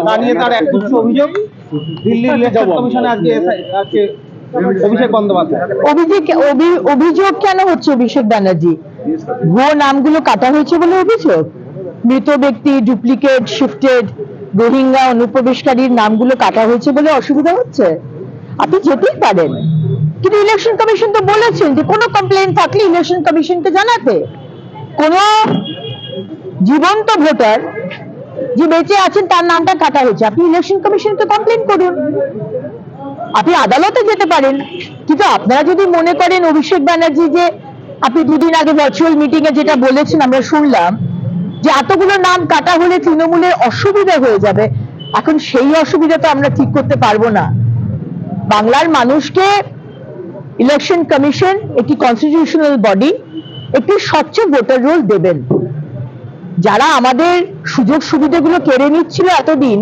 তা নিয়ে তার একগুচ্ছ অভিযোগ দিল্লির ইলেকশন কমিশনে আজকে অভিষেক বন্দ্যোপাধ্যায়। অভিযোগ কেন হচ্ছে অভিষেক ব্যানার্জি? ভুয়ো নামগুলো কাটা হয়েছে বলে অভিযোগ? মৃত ব্যক্তি, ডুপ্লিকেট, শিফটেড, রোহিঙ্গা অনুপ্রবেশকারীর নামগুলো কাটা হয়েছে বলে অসুবিধা হচ্ছে? আপনি যেতেই পারেন, কিন্তু ইলেকশন কমিশন তো বলেছেন যে কোনো কমপ্লেন থাকলে ইলেকশন কমিশনকে জানাতে। কোন জীবন্ত ভোটার যে বেঁচে আছেন তার নামটা কাটা হয়েছে, আপনি ইলেকশন কমিশনকে কমপ্লেন করুন, আপনি আদালতে যেতে পারেন। কিন্তু আপনারা যদি মনে করেন অভিষেক ব্যানার্জি, যে আপনি দুদিন আগে ভার্চুয়াল মিটিং এ যেটা বলেছেন আমরা শুনলাম, যে এতগুলো নাম কাটা হলে তৃণমূলের অসুবিধা হয়ে যাবে, এখন সেই অসুবিধা তো আমরা ঠিক করতে পারবো না। বাংলার মানুষকে ইলেকশন কমিশন একটি কনস্টিটিউশনাল বডি একটি স্বচ্ছ ভোটার রোল দেবেন। যারা আমাদের সুযোগ সুবিধাগুলো কেড়ে নিচ্ছিল এতদিন,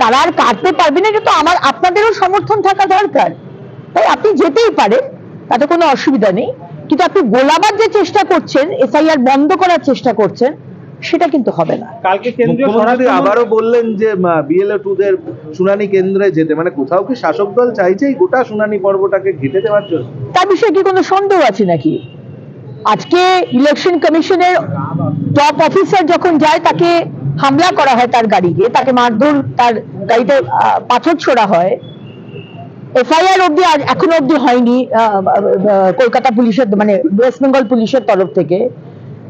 তারা আর কাটতে পারবে না, কিন্তু আপনাদেরও সমর্থন থাকা দরকার। তাই আপনি যেতেই পারেন, তাতে কোনো অসুবিধা নেই, কিন্তু আপনি গোলাবাদ যে চেষ্টা করছেন, এসআইআর বন্ধ করার চেষ্টা করছেন, সেটা কিন্তু হবে না। কালকে কেন্দ্রীয় মুখ্যমন্ত্রী আবারও বললেন যে বিএলও 2 দের শুনানি কেন্দ্রে যেতে, মানে কোথাও কি শাসক দল চাইছে এই গোটা শুনানি পর্বটাকে ঘেঁটে দেওয়ার জন্য? তার বিষয়ে কি কোনো সন্দেহ আছে নাকি? আজকে ইলেকশন কমিশনের টপ অফিসার যখন যায়, তাকে হামলা করা হয়, তার গাড়িকে তাকে মারধর, তার গাড়িতে পাথর ছোড়া হয়। এফআইআর অব্দি এখনো অব্দি হয়নি কলকাতা পুলিশের, মানে ওয়েস্ট বেঙ্গল পুলিশের তরফ থেকে।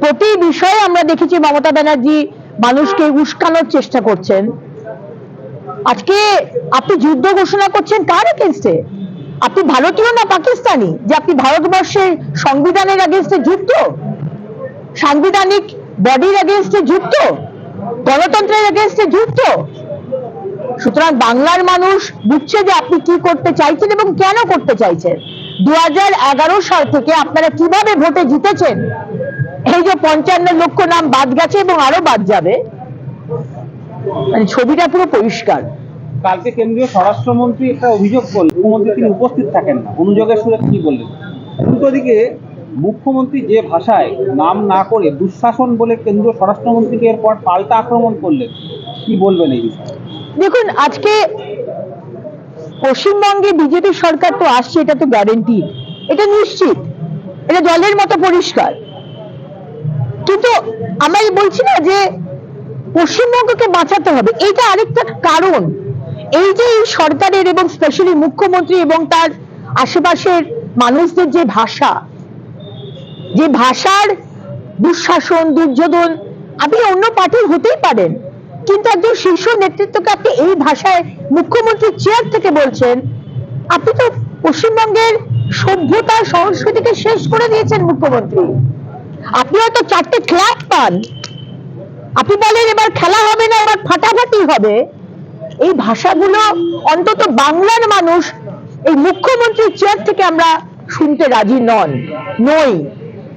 প্রতি বিষয়ে আমরা দেখেছি মমতা ব্যানার্জি মানুষকে উস্কানোর চেষ্টা করছেন। আজকে আপনি যুদ্ধ ঘোষণা করছেন কার এগেইনস্টে? আপনি ভারতীয় না পাকিস্তানি যে আপনি ভারতবর্ষের সংবিধানের এগেইনস্টে যুদ্ধ, সাংবিধানিক বডির এগেইনস্টে যুদ্ধ, গণতন্ত্রের এগেইনস্টে যুদ্ধ? সুতরাং বাংলার মানুষ বুঝছে যে আপনি কি করতে চাইছেন এবং কেন করতে চাইছেন। 2011 সাল থেকে আপনারা কিভাবে ভোটে জিতেছেন, এই যে 55 লক্ষ নাম বাদ গেছে এবং আরো বাদ যাবে, মানে ছবিটা পুরো পরিষ্কার। কালকে কেন্দ্রীয় স্বরাষ্ট্রমন্ত্রী একটা অভিযোগ করলেন, মুখ্যমন্ত্রী তিনি উপস্থিত থাকেন না, অনুযোগের সুরে কি বললেন? উল্টো দিকে মুখ্যমন্ত্রী যে ভাষায় নাম না করে দুঃশাসন বলে কেন্দ্রীয় স্বরাষ্ট্রমন্ত্রীকে এরপর পাল্টা আক্রমণ করলেন, কি বলবেন এই বিষয়ে? দেখুন, আজকে পশ্চিমবঙ্গে বিজেপি সরকার তো আসছে, এটা তো গ্যারেন্টি, এটা নিশ্চিত, এটা জলের মতো পরিষ্কার। কিন্তু আমরা বলছি না যে পশ্চিমবঙ্গকে বাঁচাতে হবে, এইটা আরেকটা কারণ। এই যে এই সরকারের এবং স্পেশালি মুখ্যমন্ত্রী এবং তার আশেপাশের মানুষদের যে ভাষা, যে ভাষার দুঃশাসন, দুর্যোধন, আপনি অন্য পার্টির হতেই পারেন, কিন্তু একজন শীর্ষ নেতৃত্বকে আপনি এই ভাষায় মুখ্যমন্ত্রীর চেয়ার থেকে বলছেন, আপনি তো পশ্চিমবঙ্গের সভ্যতা সংস্কৃতিকে শেষ করে দিয়েছেন মুখ্যমন্ত্রী। আপনি হয়তো 4টে ক্লাব পান, আপনি বলেন এবার খেলা হবে না, এবার ফাটাফাটি হবে। এই ভাষাগুলো অন্তত বাংলার মানুষ এই মুখ্যমন্ত্রীর চেয়ার থেকে আমরা শুনতে রাজি নই।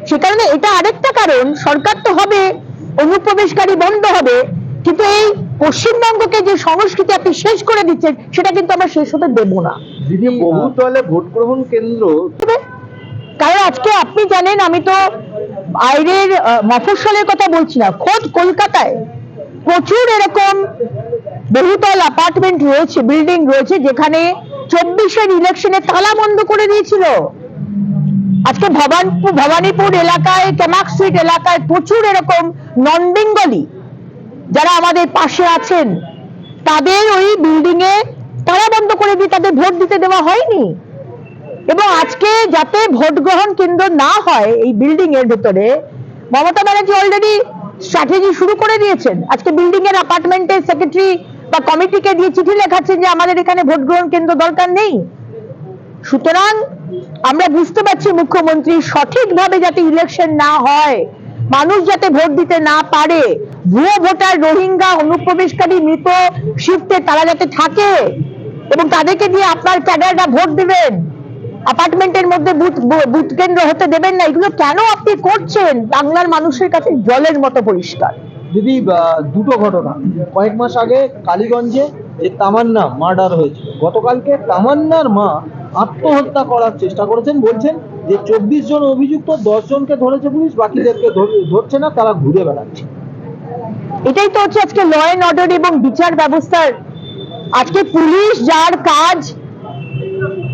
সে কারণে এটা আরেকটা কারণ, সরকার তো হবে, অনুপ্রবেশকারী বন্ধ হবে, কিন্তু এই পশ্চিমবঙ্গকে যে সংস্কৃতি আপনি শেষ করে দিচ্ছেন, সেটা কিন্তু আমরা শেষ হতে দেব না। দিদি, বহুতলে ভোট গ্রহণ কেন্দ্র, কারণ আজকে আপনি জানেন, আমি তো বাইরের মফস্বলের কথা বলছি না, খোদ কলকাতায় প্রচুর এরকম বহুতল অ্যাপার্টমেন্ট রয়েছে, বিল্ডিং রয়েছে, যেখানে 24-এর ইলেকশনে তালা বন্ধ করে দিয়েছিল। আজকে ভবানীপুর এলাকায়, ক্যামাক স্ট্রিট এলাকায় প্রচুর এরকম নন বেঙ্গলি যারা আমাদের পাশে আছেন, তাদের ওই বিল্ডিং এ তালা বন্ধ করে দিয়ে তাদের ভোট দিতে দেওয়া হয়নি। এবং আজকে যাতে ভোট গ্রহণ কেন্দ্র না হয় এই বিল্ডিং এর ভেতরে, মমতা ব্যানার্জি অলরেডি স্ট্র্যাটেজি শুরু করে দিয়েছেন। আজকে বিল্ডিং এর অ্যাপার্টমেন্টের সেক্রেটারি বা কমিটিকে দিয়ে চিঠি লেখাচ্ছেন যে আমাদের এখানে ভোট গ্রহণ কেন্দ্র দরকার নেই। সুতরাং আমরা বুঝতে পারছি মুখ্যমন্ত্রী সঠিকভাবে যাতে ইলেকশন না হয়, মানুষ যাতে ভোট দিতে না পারে, ভুয়ো ভোটার, রোহিঙ্গা, অনুপ্রবেশকারী, মৃত, শিফটে, তারা যাতে থাকে এবং তাদেরকে দিয়ে আপনার ক্যাডাররা ভোট দিবেন, অ্যাপার্টমেন্টের মধ্যে বুথ কেন্দ্র হতে দেবেন না, এগুলো কেন আপনি করছেন? বাংলার মানুষের কাছে জলের মতো পরিষ্কার। দিদি, দুটো ঘটনা। কয়েক মাস আগে কালীগঞ্জে যে তামান্না মার্ডার হয়েছিল, গতকালকে তামান্নার মা আত্মহত্যা করার চেষ্টা করেছেন, বলছেন যে 24 জন অভিযুক্ত, 10 জনকে ধরেছে পুলিশ, বাকিদেরকে ধরছে না, তারা ঘুরে বেড়াচ্ছে। এটাই তো হচ্ছে আজকে ল অ্যান্ড অর্ডার এবং বিচার ব্যবস্থার আজকে পুলিশ যার কাজ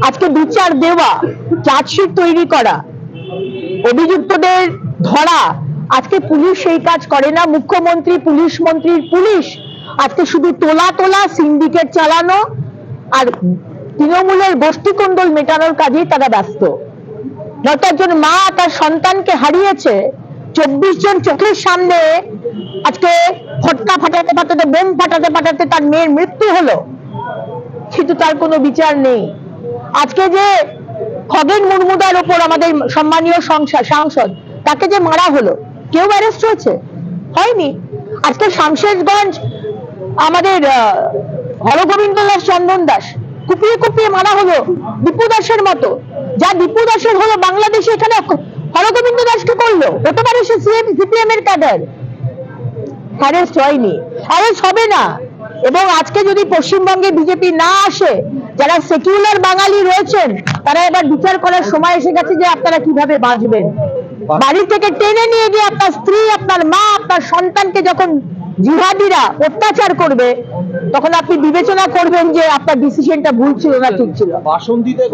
আজকে বিচার দেওয়া, চার্জশিট তৈরি করা, অভিযুক্তদের ধরা, আজকে পুলিশ সেই কাজ করে না। মুখ্যমন্ত্রী, পুলিশ মন্ত্রীর পুলিশ আজকে শুধু তোলা তোলা, সিন্ডিকেট চালানো আর তৃণমূলের গোষ্ঠীকন্দল মেটানোর কাজেই তারা ব্যস্ত। যত একজন মা তার সন্তানকে হারিয়েছে, 24 জন চোখের সামনে আজকে ফটকা ফাটাতে ফাটাতে, বোম ফাটাতে ফাটাতে তার মেয়ের মৃত্যু হলো, কিন্তু তার কোনো বিচার নেই। আজকে যে খগেন মুর্মুদার ওপর আমাদের সম্মানীয় সাংসদ, তাকে যে মারা হলো, কেউ অ্যারেস্ট হয়েছে? হয়নি। আজকে শামশেরগঞ্জ আমাদের হরগোবিন্দ দাস, চন্দন দাস কুপিয়ে কুপিয়ে মারা হলো দীপু দাসের মতো। যা দীপু দাসের হলো বাংলাদেশে, এখানে হরগোবিন্দ দাসকে করলো, হতে পারে সে সিপিএম এর ক্যাডার। অ্যারেস্ট হয়নি, অ্যারেস্ট হবে না। এবং আজকে যদি পশ্চিমবঙ্গে বিজেপি না আসে, যারা সেকুলার বাঙালি রয়েছেন, তারা এবার বিচার করার সময় এসে গেছে যে আপনারা কিভাবে বাঁচবেন। বাড়ি থেকে টেনে নিয়ে গিয়ে আপনার স্ত্রী, আপনার মা, আপনার সন্তানকে যখন জিহাদিরা অত্যাচার করবে, তখন আপনি বিবেচনা করবেন যে আপনার ডিসিশনটা ভুল ছিল না ঠিক ছিল। বাসন্তীতে